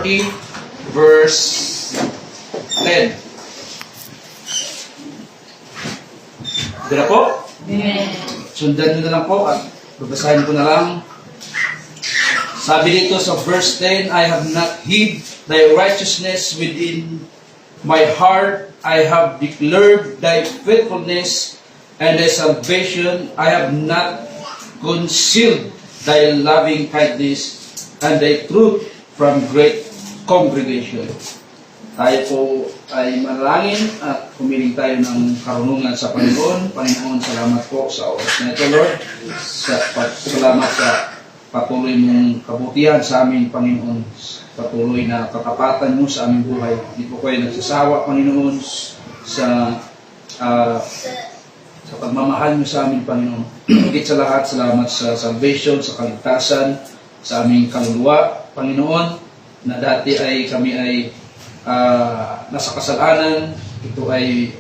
30, verse 10. Dila po? Amen. Sundan nyo na lang po at babasahin ko na lang. Sabi dito sa verse 10, I have not hid thy righteousness within my heart. I have declared thy faithfulness and thy salvation. I have not concealed thy loving kindness and thy truth from great congregation. Tayo po ay manalangin at humiling tayo ng karunungan sa Panginoon. Panginoon, salamat po sa oras na ito, Lord. Salamat sa patuloy mong kabutihan sa amin, Panginoon. Patuloy na katapatan mo sa aming buhay. Hindi po kayo nagsasawa, Panginoon, sa pagmamahal mo sa amin, Panginoon. Higit sa lahat, salamat sa salvation, sa kaligtasan, sa aming kaluluwa, Panginoon, na dati ay kami ay nasa kasalanan. Ito ay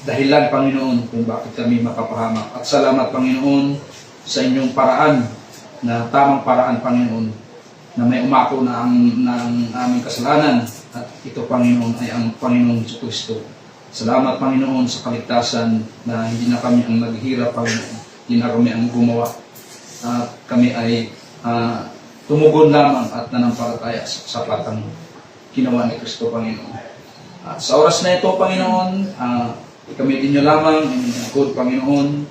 dahilan, Panginoon, kung bakit kami makapahamak. At salamat, Panginoon, sa inyong paraan, na tamang paraan, Panginoon, na may umako na ng aming kasalanan. At ito, Panginoon, ay ang Panginoong Jesucristo. Salamat, Panginoon, sa kaligtasan na hindi na kami ang naghihirap, Panginoon. Hindi na kami ang gumawa. At kami ay tumugon lamang at nanampalataya sa platang ginawa ni Kristo, Panginoon. At sa oras na ito, Panginoon, ikamitin nyo lamang ang good, Panginoon,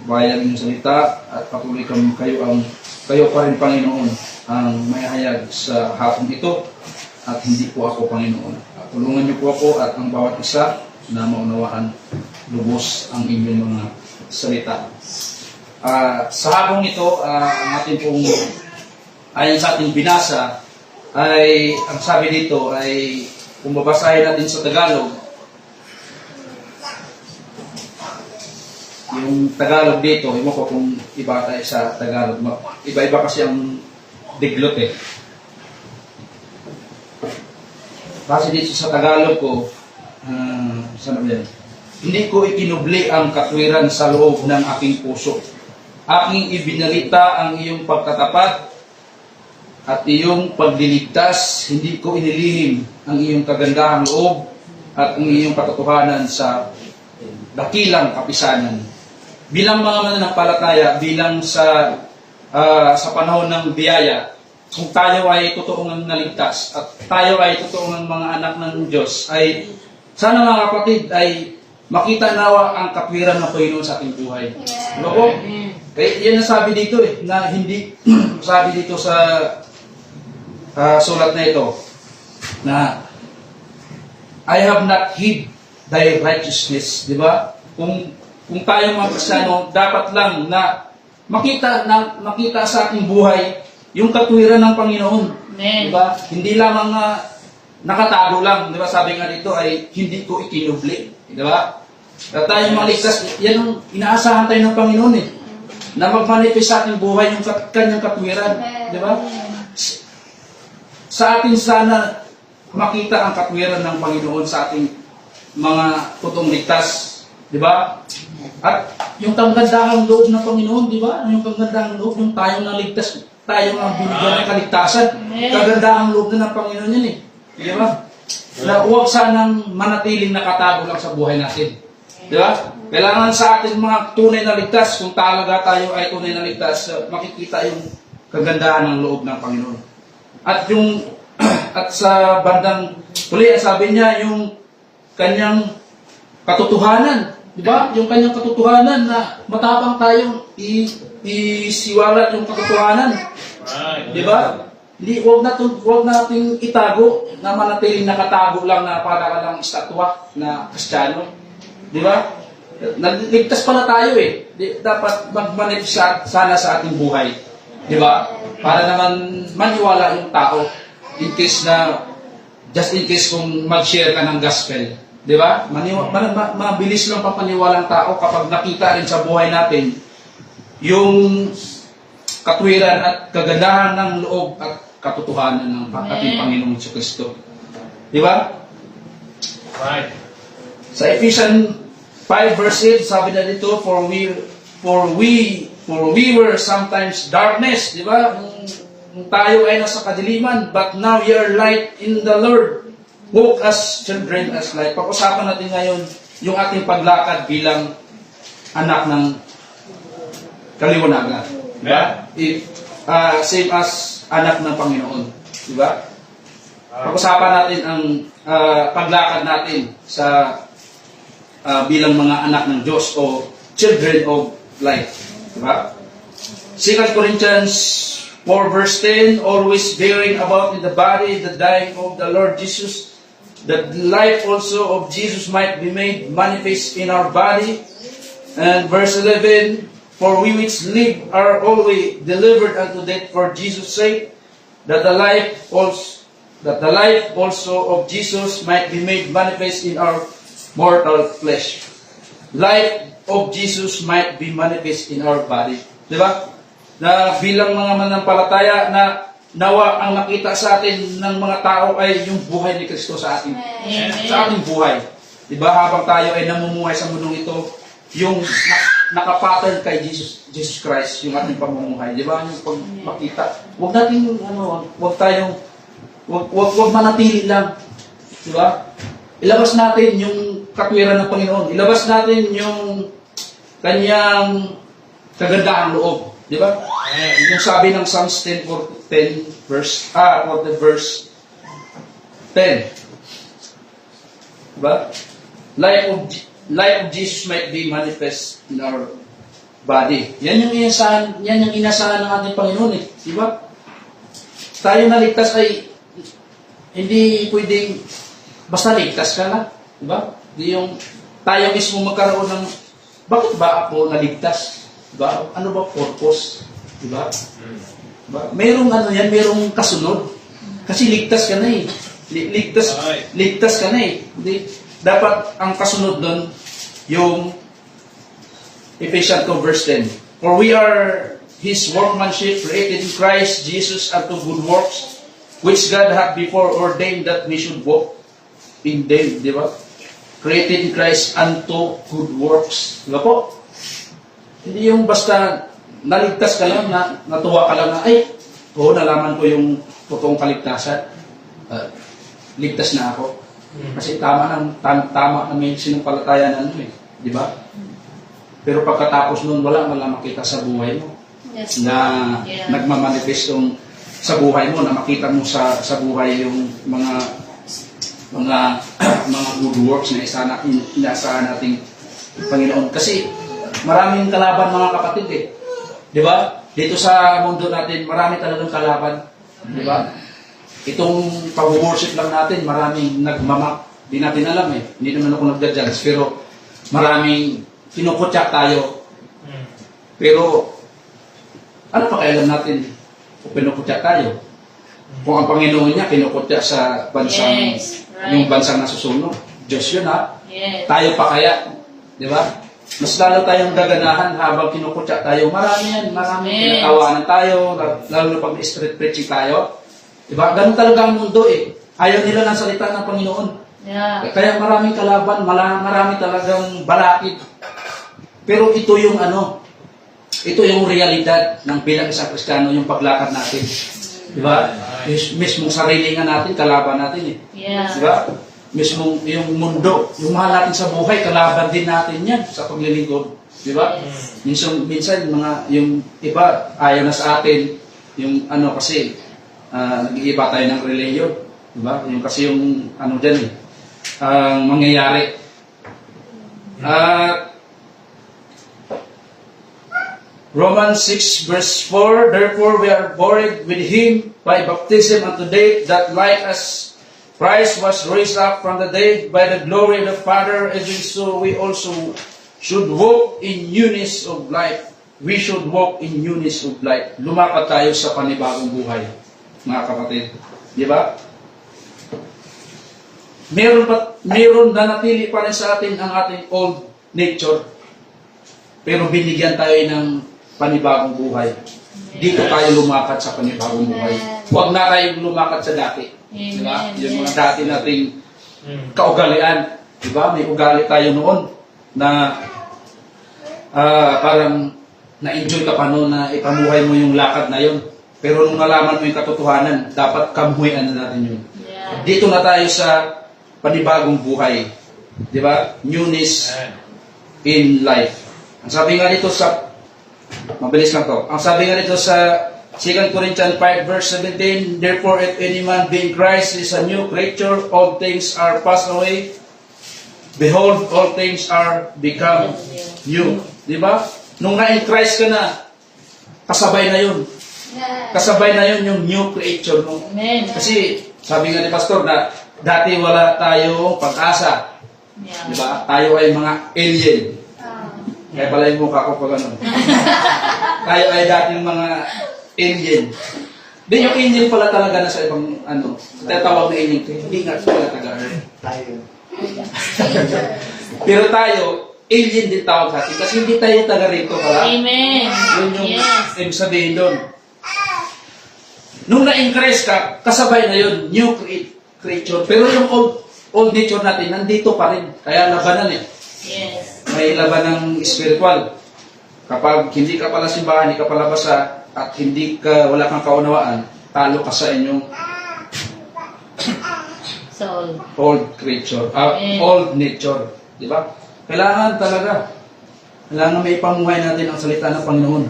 bayan ng salita, at patuloy kayo pa rin, Panginoon, ang mayahayag sa hapon ito, at hindi po ako, Panginoon. Tulungan niyo po ako at ang bawat isa na maunawaan lubos ang inyong mga salita. Sa hapong ito, ang ating pong ayon sa ating binasa, ay ang sabi dito ay, kung babasahin natin sa Tagalog, yung Tagalog dito, hindi ko kung iba tayo sa Tagalog. Iba-iba kasi ang diglot eh. Kasi dito sa Tagalog ko, saan ba yan? Hindi ko ikinubli ang katwiran sa loob ng aking puso. Aking ibinalita ang iyong pagkatapat at iyong pagliligtas. Hindi ko inilihim ang iyong kagandahang loob at ang iyong katotohanan sa dakilang kapisanan. Bilang mga mananampalataya, bilang sa panahon ng biyaya, kung tayo ay totoong naligtas at tayo ay totoong mga anak ng Diyos, ay sana mga kapatid ay makita nawa ang katwiran ng Panginoon sa ating buhay. Diba po? Kaya yan ang sabi dito na hindi, sabi dito sa sulat na ito, na I have not hid thy righteousness. Diba? Kung tayo mga Kristiyano, dapat lang na makita sa ating buhay yung katwiran ng Panginoon. Amen. Diba? Hindi lamang nakatago lang. Diba? Sabi nga dito ay hindi ko ikinubli. Diba? At tayo maligtas, yan ang inaasahan tayo ng Panginoon na magmanifest sa ating buhay yung kanyang katwiran. Diba? Sa atin sana makita ang katwiran ng Panginoon sa ating mga totoong ligtas. Diba? At yung kagandahang loob ng Panginoon, diba? Yung kagandahang loob, yung tayong naligtas, tayo ang binigyan ng kaligtasan. Kagandahang loob na ng Panginoon yan Diba? Na huwag sanang manatiling nakatago lang sa buhay natin. Diba? Kailangan sa ating mga tunay na ligtas, kung talaga tayo ay tunay na ligtas, makikita yung kagandahan ng loob ng Panginoon. At at sa bandang huli, sabi niya, yung kanyang katotohanan. Diba? Yung kanyang katotohanan na matapang tayong isiwalat yung katotohanan. Diba? Huwag natin itago na manatiling nakatago lang na para ka lang estatwa na Kristiyano. Diba? Naligtas pala tayo Dapat mag-manifest sana sa ating buhay. Diba? Para naman maniwala yung tao just in case kung mag-share ka ng gospel. Diba? Mabilis lang papaniwala ng tao kapag nakita rin sa buhay natin yung katwiran at kagandahan ng loob at katotohanan ng ating Panginoong Jesucristo. Diba? Right. Sa Ephesians 5 verse 8, sabi na dito, for we were sometimes darkness, di ba? tayo ay nasa kadiliman, but now you are light in the Lord. Walk as children as light. Pag-usapan natin ngayon yung ating paglakad bilang anak ng kaliwanagan. Diba? Same as anak ng Panginoon. Diba? Pag-usapan natin ang paglakad natin sa bilang mga anak ng Diyos o children of light. Diba? 2 Corinthians 4 verse 10, always bearing about in the body the dying of the Lord Jesus, that the life also of Jesus might be made manifest in our body. And verse 11, for we which live are always delivered unto death for Jesus' sake, that the life also of Jesus might be made manifest in our mortal flesh. Life of Jesus might be manifest in our body. Diba? Na bilang mga manampalataya na nawa ang makita sa atin ng mga tao ay yung buhay ni Kristo sa atin. Sa ating buhay. Diba? Habang tayo ay namumuhay sa mundong ito, yung nakapattern kay Jesus Christ, yung ating pamumuhay. Diba? Yung pag makita. Huwag natin, huwag manatili lang. Diba? Ilabas natin yung katwiran ng Panginoon. Ilabas natin yung kanyang kagandahang loob. Di ba? Yung sabi ng Psalms 10 verse 10. Diba? Life of Jesus might be manifest in our body. Yan yung inasahan ng ating Panginoon eh. Di ba? Tayo naligtas ay hindi pwedeng basta ligtas ka na. Di ba? Di yung tayo mismo magkaroon ng bakit ba ako naligtas? Diba? Ano ba purpose? Diba? Diba? Merong kasunod. Kasi ligtas ka na eh. Ligtas ka na eh. Dapat ang kasunod doon, yung Ephesians 2 verse 10. For we are His workmanship, created in Christ Jesus unto good works, which God hath before ordained that we should walk in them. Diba? Created in Christ unto good works. Diba po? Hindi yung basta naligtas ka lang, natuwa ka lang na, nalaman ko yung totoong kaligtasan. Ligtas na ako. Kasi tama na may sinumpalataya na eh. Di ba? Pero pagkatapos nun, wala makita sa buhay mo. Yes. Na nagmamanifest yung sa buhay mo, na makita mo sa buhay yung mga good works na inaasahan nating Panginoon. Kasi maraming kalaban mga kapatid eh. Di ba? Dito sa mundo natin, marami talagang kalaban. Di ba? Itong pag-worship lang natin, maraming nagmamak. Di natin alam eh. Hindi naman ako nagda-judge. Pero maraming kinukutyak tayo. Pero ano pa kailan natin kung pinukutyak tayo? Kung ang Panginoon niya kinukutyak sa bansang, yung bansang nasusunog. Diyos yun ha? Yes. Tayo pa kaya? Di ba? Mas lalo tayong gaganahan habang kinukutya tayo. Maraming pinatawanan tayo, lalo na pag street preaching tayo. Diba? Ganun talaga ang mundo eh. Ayaw nila ng salita ng Panginoon. Yeah. Kaya maraming kalaban, marami talagang balakid. Pero ito yung realidad ng bilang isang Kristiyano, yung paglakad natin. Diba? Mismong sarili nga natin, kalaban natin eh. Yeah. Diba? Mismo yung mundo, yung mahal natin sa buhay, kalaban din natin yan sa paglilingkod. Di ba? Minsan yung iba, ayaw na sa atin, yung kasi, nag-iiba tayo ng religion. Di ba? Yung kasi yung dyan eh, mangyayari. Romans 6 verse 4, therefore we are buried with Him by baptism unto death, that like as Christ was raised up from the dead by the glory of the Father, even so we also should walk in newness of life. We should walk in newness of life. Lumakad tayo sa panibagong buhay, mga kapatid. Di ba? Meron na natili pa rin sa atin ang ating old nature. Pero binigyan tayo ng panibagong buhay. Dito tayo lumakad sa panibagong buhay. Huwag na tayong lumakad sa dati. Diba? Yung mga dati nating kaugalian. Diba? May ugali tayo noon na parang na-enjoy ka pa noon na ipamuhay mo yung lakad na yun. Pero nung nalaman mo yung katotohanan, dapat kamuhian na natin yun. Yeah. Dito na tayo sa panibagong buhay. Di ba? Newness in life. Ang sabi nga dito sa, mabilis lang to. Ang sabi nga dito sa 2 Corinthians 5 verse 17, therefore if any man be in Christ is a new creature, all things are passed away. Behold, all things are become new. Di ba? Nung na-in Christ ka na, kasabay na yun. Kasabay na yun yung new creature mo. Amen. Kasi sabi nga ni Pastor na dati wala tayong pag-asa. Yeah. Di ba? Tayo ay mga alien. Kaya pala yung mukha ko pag ano. Tayo ay dating mga alien. Then yung alien pala talaga na sa ibang ano. Tatawag na alien ko. Hindi nga pala taga-earth. Tayo. Pero tayo, alien din tawag sa atin. Kasi hindi tayo taga rito pala. Amen. Yun yung Yes. ibig sabihin doon. Nung na-increase ka, kasabay na yun, new creature. Pero yung old nature natin, nandito pa rin. Kaya labanan eh. Yes. May laban ng spiritual. Kapag hindi ka pala simbahan, hindi ka pala basa, at wala kang kaunawaan, talo ka sa inyong So, old creature, Amen. old nature. Di ba? Kailangan talaga. Kailangan may pamuhay natin ang salita ng Panginoon.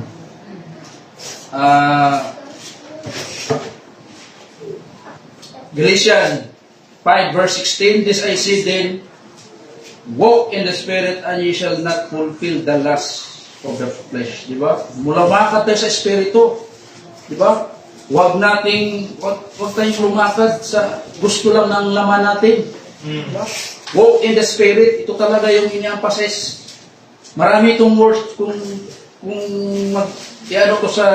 Galatians 5 verse 16, this I say then, walk in the Spirit and ye shall not fulfill the lust of the flesh. Di ba? Lumakad tayo sa Espiritu. Di ba? Huwag tayong lumakad sa gusto lang ng laman natin. Di ba? Walk in the Spirit. Ito talaga yung ini-emphasize. Marami itong words kung i-ano ko sa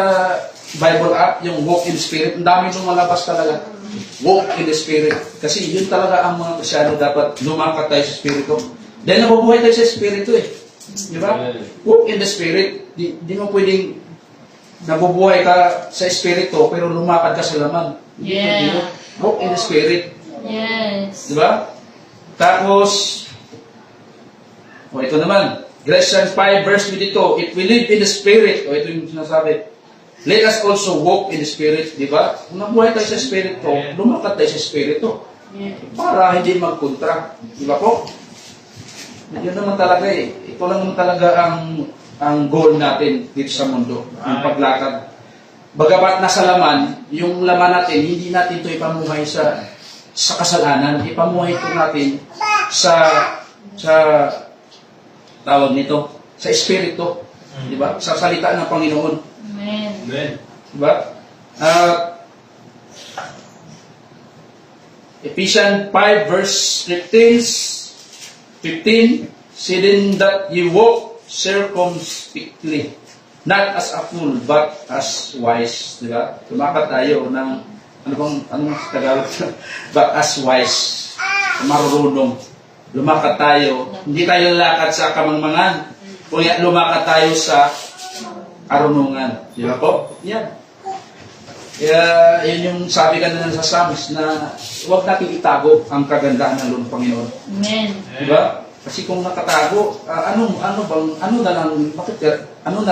Bible app, yung walk in the Spirit. Ang dami itong malabas talaga. Walk in the Spirit. Kasi yun talaga ang mga Kristyano dapat lumakad tayo sa Espiritu. Dahil nabubuhay tayo sa Espiritu eh. Di ba? Walk in the Spirit. Di mo pwedeng nabubuhay ka sa Espiritu pero lumakad ka sa laman. Hindi Yeah. Walk in the Spirit. yes. Di ba? Tapos, ito naman. Galatians 5 verse 22. If we live in the Spirit, ito yung sinasabi, let us also walk in the Spirit, di ba? Kung nabuhay tayo sa Espiritu, lumakad tayo sa Espiritu. Yeah. Para hindi magkontra. Di ba po? Yun naman talaga eh. Ito lang naman talaga ang goal natin dito sa mundo. Yung paglakad. Bagamat nasa laman, yung laman natin, hindi natin ito ipamuhay sa kasalanan. Ipamuhay ito natin sa tawag nito, sa Espiritu. Di ba? Sa salita ng Panginoon. Amen. Amen. Diba? Ephesians 5 verse 15, saying that ye walk circumspectly, not as a fool, but as wise. Diba? Lumakad tayo ng, anong Tagalog? But as wise. Marunong. Lumakad tayo. Hindi tayo lalakad sa kamangmangan. Kunya lumakad tayo sa karunungan. Di ba po? Yan. Kaya, yun yung sabi kanina sa Psalms na huwag natin itago ang kagandahan ng loob ng Panginoon. Amen. Di ba? Kasi kung nakatago, ano na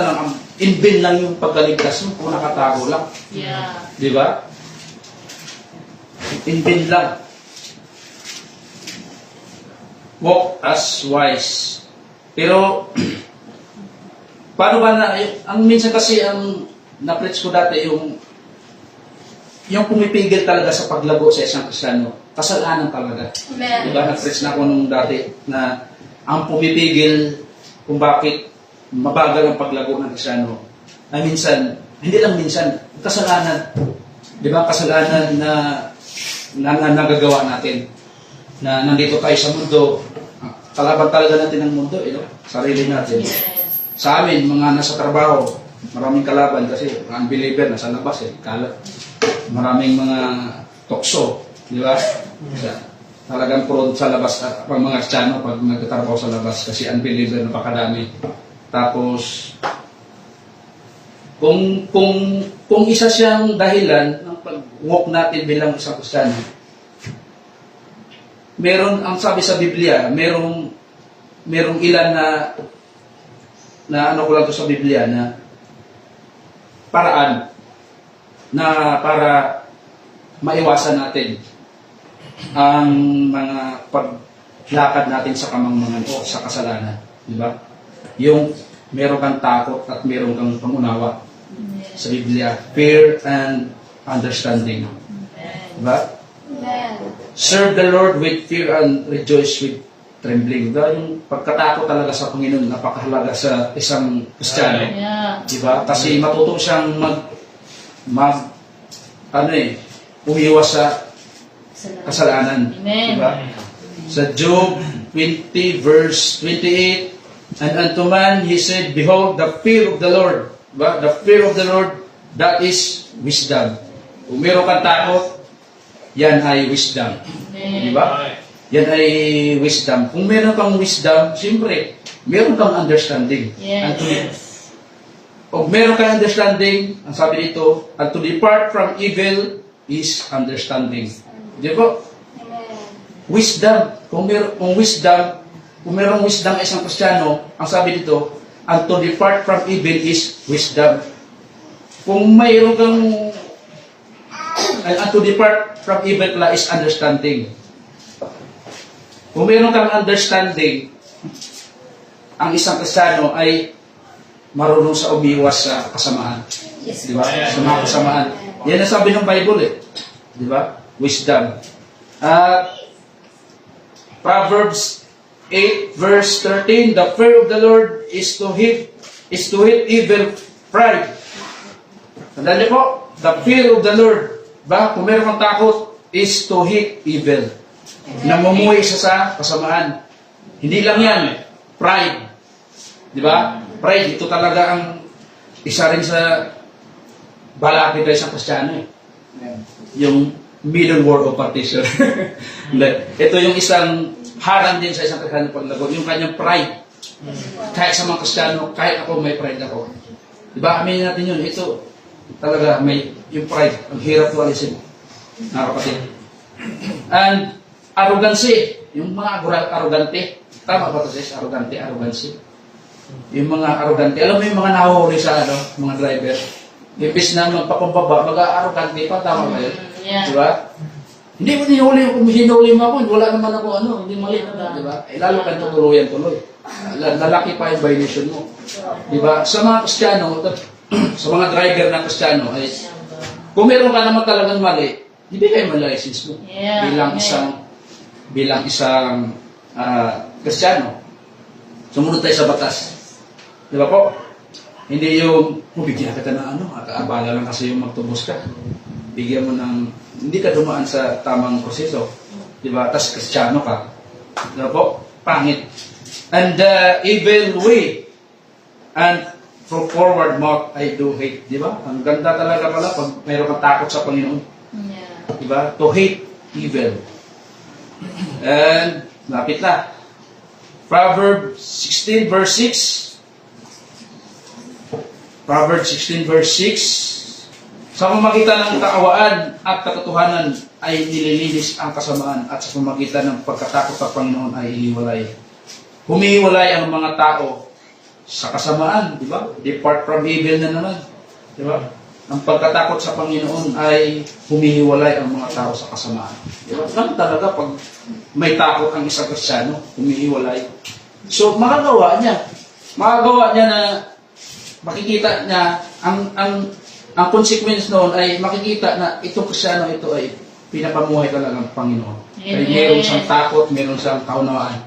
lang ang inbin lang yung pagkaligtas mo kung nakatago lang. Yeah. Di ba? Inbin lang. Walk as wise. Pero, paano ba ang minsan kasi ang na-preach ko dati, yung pumipigil talaga sa paglago sa isang Kristiyano, kasalanan talaga. Amen. Diba, na-preach na ako nung dati na ang pumipigil kung bakit mabagal ang paglago ng Kristiyano, ay minsan, hindi lang minsan, kasalanan. Diba, kasalanan na nagagawa natin. Na nandito tayo sa mundo, kalaban talaga natin ang mundo, sarili natin. Yes. Sa amin, mga nasa trabaho, maraming kalaban kasi unbeliever nasa labas kalat. Maraming mga tokso, di ba? Talagang prone sa labas, pag mga Kristiyano, pag nagtatrabaho sa labas, kasi unbeliever napakadami. Tapos, kung isa siyang dahilan ng pag-walk natin bilang isang Kristiyano, meron, ang sabi sa Biblia, merong ilan na ano ko lang to sa Biblia na paraan na para maiwasan natin ang mga paglakad natin sa kamangmangan o sa kasalanan. Di ba? Yung meron kang takot at meron kang pangunawa sa Biblia. Fear and understanding. Di ba? Serve the Lord with fear and rejoice with trembling. Diba? Yung pagkatakot talaga sa Panginoon, napakahalaga sa isang Kristiyano. Yeah. Diba? Kasi matuto siyang umiwas sa kasalanan. Amen. Diba? Sa Job 20 verse 28, and unto man he said, behold, the fear of the Lord. Diba? The fear of the Lord, that is wisdom. Kung meron kang takot, yan ay wisdom. Amen. Diba? Right. Yan ay wisdom. Kung meron kang wisdom, siyempre, meron kang understanding. And Yes. kung meron kang understanding, ang sabi dito, and to depart from evil is understanding. Di ba? Wisdom. Kung merong wisdom isang Kristiyano, ang sabi dito, and to depart from evil is wisdom. Kung mayroon kang and to depart from evil pala is understanding. Kung mayroon kang understanding, ang isang Kristiyano ay marunong sa umiwas sa kasamaan. Di ba? Sa mga kasamaan. Yan ang sabi ng Bible eh. Di ba? Wisdom. Proverbs 8 verse 13, the fear of the Lord is to hate evil pride. Tandaan niyo po, the fear of the Lord, ba? Kung meron kang takot, is to hate evil. Namumuhay siya sa kasamaan. Hindi lang yan, pride. Di ba? Pride, ito talaga ang isa rin sa balakid ng isang Kristiyano eh. Yung middle word of partition. Ito yung isang harang din sa isang Kristiyano paglagot, yung kanyang pride. Kahit sa mga Kristiyano, kahit ako may pride ako. Diba? Aminin natin yun. Ito talaga may yung pride. Ang hirap to alisin. Mga kapatid. And arrogancy. Yung mga arrogante. Tama ba ito sis? Arrogancy. Yung mga arrogante. Alam mo yung mga nahuhuli sa mga driver. Ipis na magpakumbaba, mag-arrogante pa. Tama ba yun? Yeah. Diba? Hindi mo hinuli mo ako, wala naman ako hindi mali. Diba? Eh, lalo kang tutuluyan tuloy. Lalaki pa yung violation mo. Diba? Sa mga Kristiyano, sa mga driver na Kristiyano, ay kung meron ka naman talagang mali, ibigay mo license mo. Yeah. Bilang isang Kristiyano. Sumunod tayo sa batas. Diba po? Hindi yung, bigyan kita na abala lang kasi yung magtubos ka. Bigyan mo ng, hindi ka dumaan sa tamang proseso. Diba? Tapos Kristiyano ka. Diba po? Pangit. And the evil way and from forward mouth I do hate. Diba? Ang ganda talaga pala pag mayroon kang takot sa Panginoon. Yeah. Diba? To hate evil. And, lapit na. Proverbs 16 verse 6. Proverbs 16 verse 6. Sa pamagitan ng kaawaan at katotohanan ay nililinis ang kasamaan at sa pamagitan ng pagkatakot sa Panginoon ay hiwalay. Humihiwalay ang mga tao sa kasamaan, di ba? Depart from evil na naman. Di ba? Ang pagkatakot sa Panginoon ay humihiwalay ang mga tao sa kasamaan. Di ba? Lang talaga pag may takot ang isang Kristiyano, humihiwalay. So, makagawa niya na makikita niya ang consequence noon ay makikita na itong Kristiyano ito ay pinapamuhay talaga ng Panginoon. Kaya meron siyang takot, meron siyang kaunawaan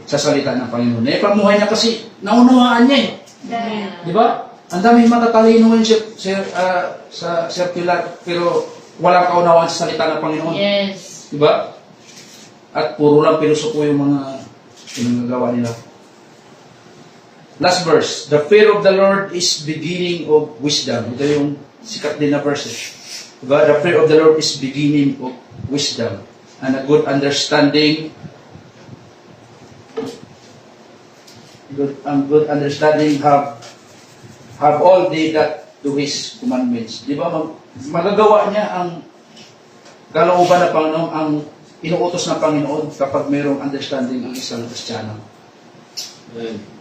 sa salita ng Panginoon. Pamuhay niya kasi naunawaan niya eh. Yeah. Di ba? Ang daming matatalino ngayon sa circular pero walang kaunawaan sa salita ng Panginoon. Yes. Di ba? At puro lang pilosopo yung mga pinagagawa nila. Last verse. The fear of the Lord is beginning of wisdom. Ito yung sikat din na verses. Diba? The fear of the Lord is beginning of wisdom. And a good understanding. Good understanding have all they that do His commandments. Di ba? Magagawa niya ang kalooban ng Panginoon, ang inuutos ng Panginoon kapag mayroong understanding ang isang Kristiyano.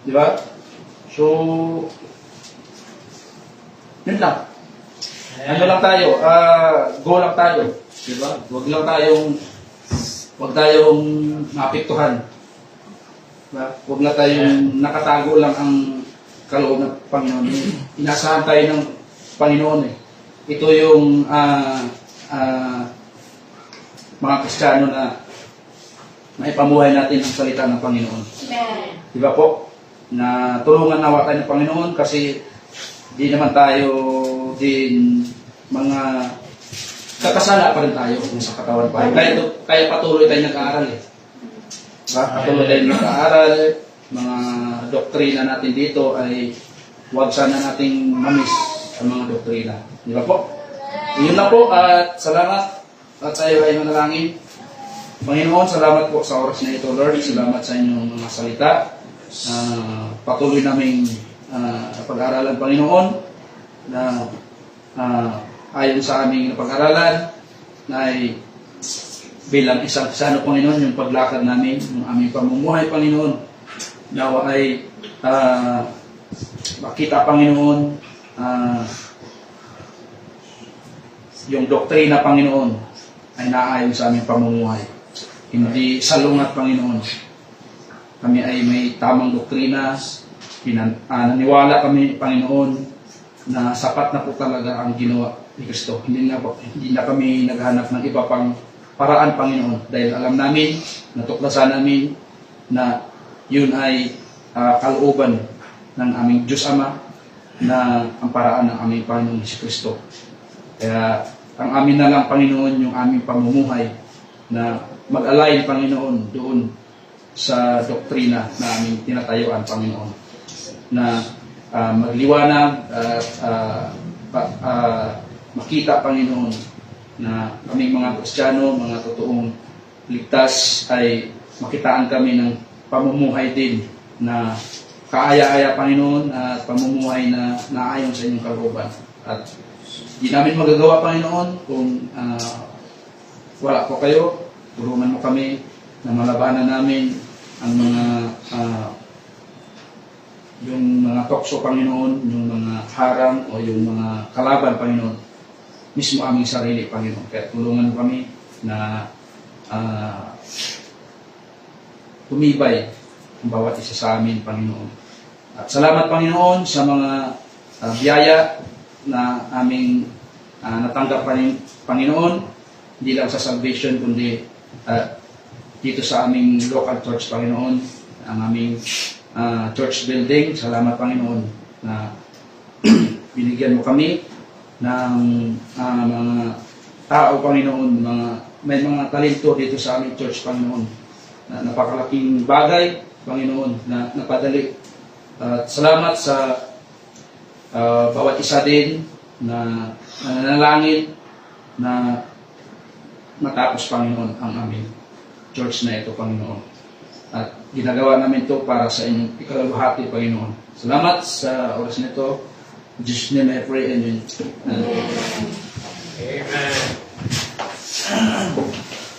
Di ba? So, yun lang. ano lang tayo, go lang tayo. Diba? Huwag tayong maapektuhan. Diba? Huwag na tayong nakatago lang ang kaloob ng Panginoon. Inasahan tayo ng Panginoon eh. Ito yung mga Kristiyano na maipamuhay natin ang salita ng Panginoon. Amen. Diba po? Na tulungan nawa tayo ng Panginoon kasi di naman tayo din mga kakasala pa rin tayo kung sa katawan pa. Kaya patuloy tayo nag-aaral eh. Diba? Patuloy tayo nag-aaral. Mga doktrina natin dito ay huwag sana nating mamiss ang mga doktrina. Di ba po? Yun na po at salamat at tayo ay manalangin. Panginoon, salamat po sa oras na ito, Lord. Salamat sa inyong mga salita. Patuloy naming pag-aaralan, Panginoon, na ayon sa aming pag-aaralan na ay bilang isang Kristiyano, Panginoon, yung paglakad namin, yung aming pamumuhay, Panginoon, nawa ay makita, Panginoon, yung doktrina, Panginoon, ay naayon sa aming pamumuhay. Hindi salungat, Panginoon. Kami ay may tamang doktrina. Naniwala kami, Panginoon, na sapat na po talaga ang ginawa ni Kristo. Hindi na kami naghanap ng iba pang paraan, Panginoon. Dahil alam namin, natuklasan namin na yun ay kalooban ng aming Diyos Ama na ang paraan ng aming Panginoon Hesus Kristo. Kaya ang amin na lang, Panginoon, yung aming pamumuhay na mag-align, Panginoon, doon sa doktrina na aming tinatayuan, Panginoon. Na magliwanag at makita, Panginoon, na kaming mga Kristiyano, mga totoong ligtas ay makitaan kami ng pamumuhay din na kaaya-aya, Panginoon, at pamumuhay na naayon sa inyong kalooban. At di namin magagawa, Panginoon, kung wala po kayo. Tulungan mo kami na malabanan namin ang mga yung mga tukso, Panginoon, yung mga harang o yung mga kalaban, Panginoon, mismo aming sarili, Panginoon. Kaya tulungan mo kami na tumibay ang bawat isa sa amin, Panginoon. At salamat, Panginoon, sa mga biyaya na aming natanggap, Panginoon, hindi lang sa salvation, kundi dito sa aming local church, Panginoon, ang aming church building. Salamat, Panginoon, na binigyan mo kami ng mga tao, Panginoon, may mga talento dito sa aming church, Panginoon, na napakalaking bagay, Panginoon, na napadali. At salamat sa bawat isa din na nanalangin na matapos, Panginoon, ang aming church na ito, Panginoon. At ginagawa namin ito para sa inyong ikaluhati, Panginoon. Salamat sa oras nito. In Jesus' name I pray. Amen. Amen.